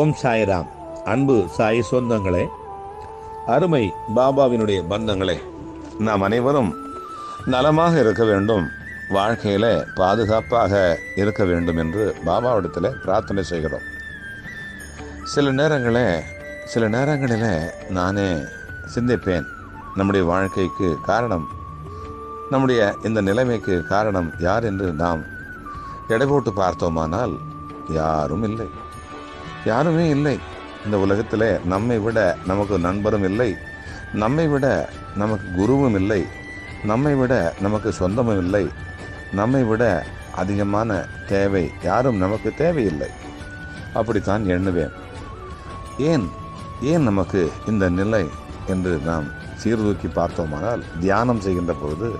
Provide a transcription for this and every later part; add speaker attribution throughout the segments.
Speaker 1: ஓம் சாய்ராம். அன்பு சாய் சொந்தங்களே, அருமை பாபாவினுடைய பந்தங்களே, நாம் அனைவரும் நலமாக இருக்க வேண்டும், வாழ்க்கையில் பாதுகாப்பாக இருக்க வேண்டும் என்று பாபாவிடத்தில் பிரார்த்தனை செய்கிறோம். சில நேரங்களில் நானே சிந்திப்பேன், நம்முடைய வாழ்க்கைக்கு காரணம், நம்முடைய இந்த நிலைமைக்கு காரணம் யார் என்று நாம் எடை போட்டு பார்த்தோமானால் யாருமே இல்லை. இந்த உலகத்தில் நம்மை விட நமக்கு நண்பரும் இல்லை, நம்மை விட நமக்கு குருவும் இல்லை, நம்மை விட நமக்கு சொந்தமும் இல்லை, நம்மை விட அதிகமான தேவை யாரும் நமக்கு தேவையில்லை. அப்படித்தான் எண்ணுவேன். ஏன் நமக்கு இந்த நிலை என்று நாம் சீர்தூக்கி பார்த்தோமானால், தியானம் செய்கின்ற பொழுது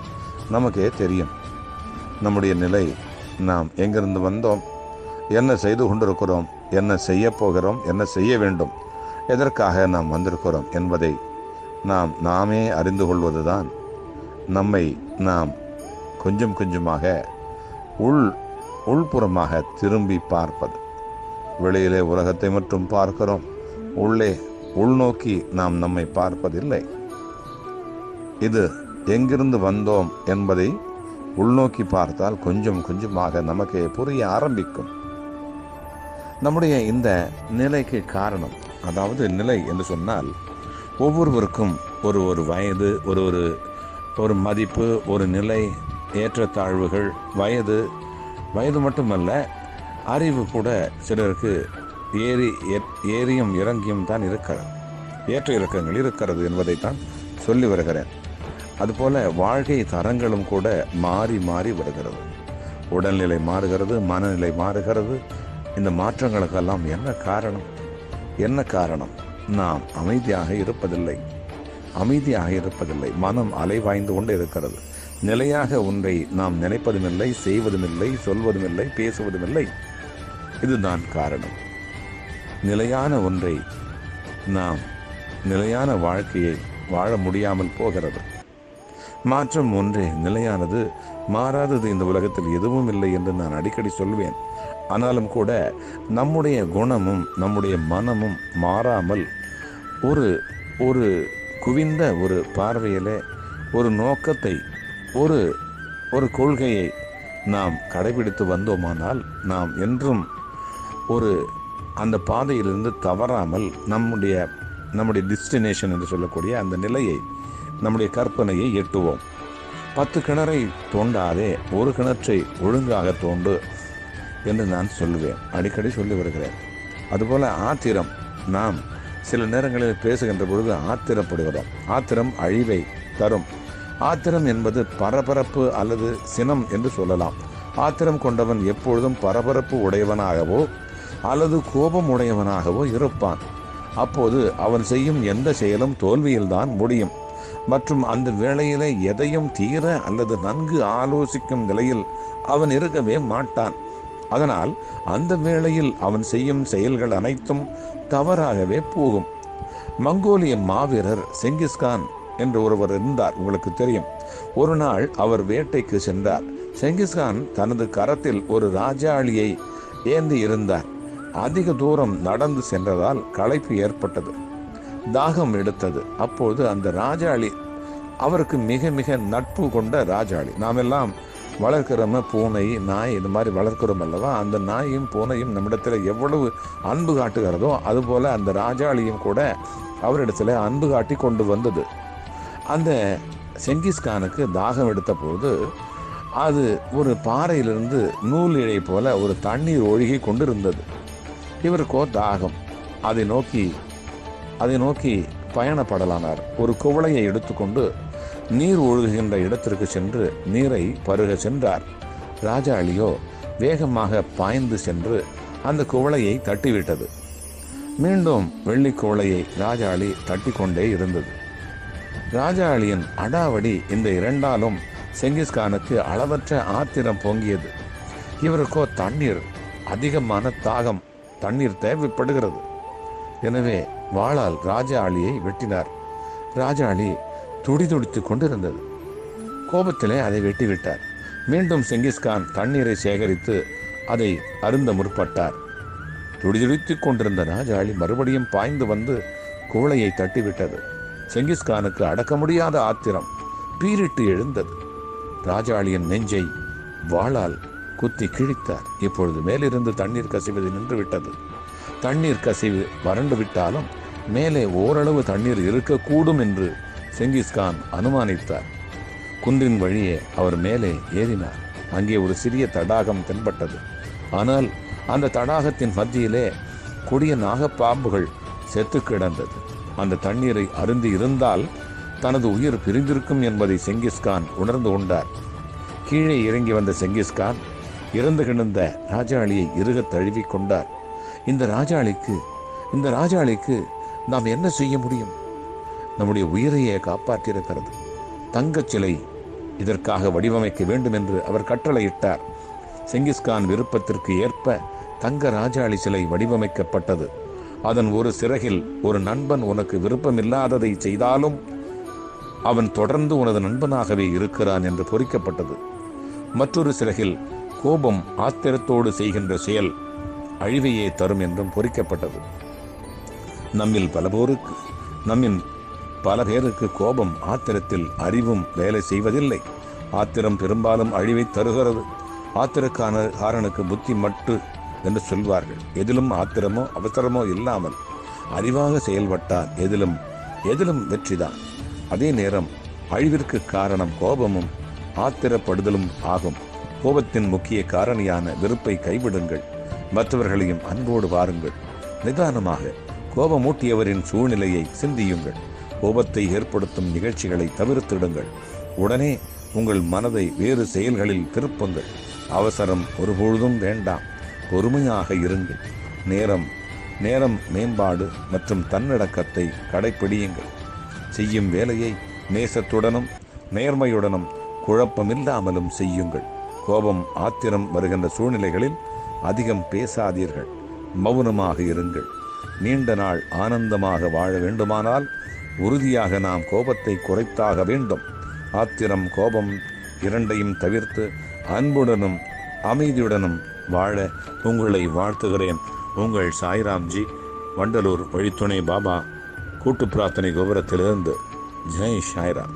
Speaker 1: நமக்கே தெரியும் நம்முடைய நிலை. நாம் எங்கிருந்து வந்தோம், என்ன செய்து கொண்டிருக்கிறோம், என்ன செய்ய போகிறோம், என்ன செய்ய வேண்டும், எதற்காக நாம் வந்திருக்கிறோம் என்பதை நாமே அறிந்து கொள்வதுதான் நம்மை நாம் கொஞ்சம் கொஞ்சமாக உள்புறமாக திரும்பி பார்ப்பது. வெளியிலே உலகத்தை மட்டும் பார்க்கிறோம், உள்நோக்கி நாம் நம்மை பார்ப்பதில்லை. இது எங்கிருந்து வந்தோம் என்பதை உள்நோக்கி பார்த்தால் கொஞ்சம் கொஞ்சமாக நமக்கு புரிய ஆரம்பிக்கும். நம்முடைய இந்த நிலைக்கு காரணம், அதாவது நிலை என்று சொன்னால் ஒவ்வொருவருக்கும் ஒரு வயது, ஒரு மதிப்பு, ஒரு நிலை, ஏற்றத்தாழ்வுகள், வயது மட்டுமல்ல, அறிவு கூட சிலருக்கு ஏறியும் இறங்கியும் தான் இருக்கிறது, ஏற்ற இறக்கங்கள் இருக்கிறது என்பதைத்தான் சொல்லி வருகிறேன். அதுபோல வாழ்க்கை தரங்களும் கூட மாறி மாறி வருகிறது. உடல்நிலை மாறுகிறது, மனநிலை மாறுகிறது. இந்த மாற்றங்களுக்கெல்லாம் என்ன காரணம்? நாம் அமைதியாக இருப்பதில்லை. மனம் அலைவாய்ந்து கொண்டு இருக்கிறது. நிலையாக ஒன்றை நாம் நினைப்பதுமில்லை, செய்வதுமில்லை, சொல்வதுமில்லை, பேசுவதுமில்லை. இதுதான் காரணம். நிலையான ஒன்றை நாம் நிலையான வாழ்க்கையை வாழ முடியாமல் போகிறது. மாற்றம் ஒன்றே நிலையானது, மாறாதது இந்த உலகத்தில் எதுவும் இல்லை என்று நான் அடிக்கடி சொல்வேன். ஆனாலும் கூட நம்முடைய குணமும் நம்முடைய மனமும் மாறாமல் ஒரு குவிந்த ஒரு பார்வையிலே ஒரு நோக்கத்தை, ஒரு கொள்கையை நாம் கடைபிடித்து வந்தோமானால், நாம் என்றும் அந்த பாதையிலிருந்து தவறாமல் நம்முடைய டெஸ்டினேஷன் என்று சொல்லக்கூடிய அந்த நிலையை, நம்முடைய கற்பனையை எட்டுவோம். 10 கிணறை தோண்டாதே, ஒரு கிணற்றை ஒழுங்காக தோண்டு என்று நான் சொல்லுவேன், அடிக்கடி சொல்லி வருகிறேன். அதுபோல ஆத்திரம், நாம் சில நேரங்களில் பேசுகின்ற பொழுது ஆத்திரப்படுகிறோம். ஆத்திரம் அழிவை தரும். ஆத்திரம் என்பது பரபரப்பு அல்லது சினம் என்று சொல்லலாம். ஆத்திரம் கொண்டவன் எப்பொழுதும் பரபரப்பு உடையவனாகவோ அல்லது கோபம் உடையவனாகவோ இருப்பான். அப்போது அவன் செய்யும் எந்த செயலும் தோல்வியில்தான் முடியும். மற்றும் அந்த வேளையிலே எதையும் தீர அல்லது நன்கு ஆலோசிக்கும் நிலையில் அவன் இருக்கவே மாட்டான். அதனால் அந்த வேளையில் அவன் செய்யும் செயல்கள் அனைத்தும் தவறாகவே போகும். மங்கோலிய மாவீரர் செங்கிஸ்கான் என்று ஒருவர் இருந்தார், உங்களுக்கு தெரியும். ஒரு நாள் அவர் வேட்டைக்கு சென்றார். செங்கிஸ்கான் தனது கரத்தில் ஒரு ராஜாளியை ஏந்தி இருந்தார். அதிக தூரம் நடந்து சென்றதால் களைப்பு ஏற்பட்டது, தாகம் எடுத்தது. அப்போது அந்த ராஜாளி, அவருக்கு மிக மிக நட்பு கொண்ட ராஜாளி, நாம் எல்லாம் வளர்க்கிறோம், பூனை, நாய், இந்த மாதிரி வளர்க்கிறோம் அல்லவா, அந்த நாயும் பூனையும் நம்மிடத்தில் எவ்வளவு அன்பு காட்டுகிறதோ அதுபோல அந்த ராஜாளியும் கூட அவரிடத்தில் அன்பு காட்டி கொண்டு வந்தது. அந்த செங்கிஸ்கானுக்கு தாகம் எடுத்த போது அது ஒரு பாறையிலிருந்து நூல் இழை போல ஒரு தண்ணீர் ஒழுகி கொண்டிருந்தது. இவருக்கோ தாகம். அதை நோக்கி பயணப்படலானார். ஒரு குவளையை எடுத்துக்கொண்டு நீர் ஒழுகுகின்ற இடத்திற்கு சென்று நீரை பருக சென்றார். ராஜாளியோ வேகமாக பாய்ந்து சென்று அந்த குவளையை தட்டிவிட்டது. மீண்டும் வெள்ளி குவளையை ராஜாளி தட்டி கொண்டே இருந்தது. ராஜாளியின் அடாவடி இந்த இரண்டாலும் செங்கிஸ்கானுக்கு அளவற்ற ஆத்திரம் பொங்கியது. இவருக்கோ அதிகமான தாகம், தண்ணீர் தேவைப்படுகிறது. எனவே வாளால் ராஜாளியை வெட்டினார். ராஜாளி துடிதுடித்து கொண்டிருந்தது. கோபத்திலே அதை வெட்டிவிட்டார். மீண்டும் செங்கிஸ்கான் தண்ணீரை சேகரித்து அதை அருந்த முற்பட்டார். துடிதுடித்துக் கொண்டிருந்த ராஜாளி மறுபடியும் பாய்ந்து வந்து குவளையை தட்டிவிட்டது. செங்கிஸ்கானுக்கு அடக்க முடியாத ஆத்திரம் பீரிட்டு எழுந்தது. ராஜாளியின் நெஞ்சை வாளால் குத்தி கிழித்தார். இப்பொழுது மேலிருந்து தண்ணீர் கசிவது நின்றுவிட்டது. தண்ணீர் கசிவு வறண்டு விட்டாலும் மேலே ஓரளவு தண்ணீர் இருக்கக்கூடும் என்று செங்கிஸ்கான் அனுமானித்தார். குன்றின் வழியே அவர் மேலே ஏறினார். அங்கே ஒரு சிறிய தடாகம் தென்பட்டது. ஆனால் அந்த தடாகத்தின் மத்தியிலே கொடிய நாகப்பாம்புகள் செத்து கிடந்தது. அந்த தண்ணீரை அருந்தி இருந்தால் தனது உயிர் பிரிந்திருக்கும் என்பதை செங்கிஸ்கான் உணர்ந்து கொண்டார். கீழே இறங்கி வந்த செங்கிஸ்கான் இறந்து கிடந்த ராஜாளியை இறுக தழுவி கொண்டார். இந்த ராஜாளிக்கு நாம் என்ன செய்ய முடியும்? நம்முடைய உயிரையே காப்பாற்றியிருக்கிறது. தங்கச் சிலை இதற்காக வடிவமைக்க வேண்டும் என்று அவர் கட்டளையிட்டார். செங்கிஸ்கான் விருப்பத்திற்கு ஏற்ப தங்க ராஜாளி சிலை வடிவமைக்கப்பட்டது. அதன் ஒரு சிறகில் ஒரு நண்பன் உனக்கு விருப்பமில்லாததை செய்தாலும் அவன் தொடர்ந்து உனது நண்பனாகவே இருக்கிறான் என்று பொறிக்கப்பட்டது. மற்றொரு சிறகில் கோபம் ஆத்திரத்தோடு செய்கின்ற செயல் அழிவையே தரும் என்றும் பொறிக்கப்பட்டது. நம்மின் பல பேருக்கு கோபம் ஆத்திரத்தில் அறிவும் வேலை செய்வதில்லை. ஆத்திரம் பெரும்பாலும் அழிவை தருகிறது. ஆத்திரக்காரனுக்கு புத்தி மட்டு என்று சொல்வார்கள். எதிலும் ஆத்திரமோ அவசரமோ இல்லாமல் அறிவாக செயல்பட்டால் எதிலும் வெற்றிதான். அதே நேரம் அழிவிற்கு காரணம் கோபமும் ஆத்திரப்படுதலும் ஆகும். கோபத்தின் முக்கிய காரணியான வெறுப்பை கைவிடுங்கள். மற்றவர்களையும் அன்போடு வாருங்கள். நிதானமாக கோபமூட்டியவரின் சூழ்நிலையை சிந்தியுங்கள். கோபத்தை ஏற்படுத்தும் நிகழ்ச்சிகளை தவிர்த்திடுங்கள். உடனே உங்கள் மனதை வேறு செயல்களில் திருப்புங்கள். அவசரம் ஒருபொழுதும் வேண்டாம். பொறுமையாக இருங்கள். நேரம் மேம்பாடு மற்றும் தன்னடக்கத்தை கடைப்பிடியுங்கள். செய்யும் வேலையை நேசத்துடனும் நேர்மையுடனும் குழப்பமில்லாமலும் செய்யுங்கள். கோபம் ஆத்திரம் வருகின்ற சூழ்நிலைகளில் அதிகம் பேசாதீர்கள். மௌனமாக இருங்கள். நீண்ட நாள் ஆனந்தமாக வாழ வேண்டுமானால் உறுதியாக நாம் கோபத்தை குறைத்தாக வேண்டும். ஆத்திரம் கோபம் இரண்டையும் தவிர்த்து அன்புடனும் அமைதியுடனும் வாழ உங்களை வாழ்த்துகிறேன். உங்கள் சாய்ராம்ஜி, வண்டலூர் வழித்துணை பாபா கூட்டு பிரார்த்தனை கோபுரத்திலிருந்து. ஜெய் சாய்ராம்.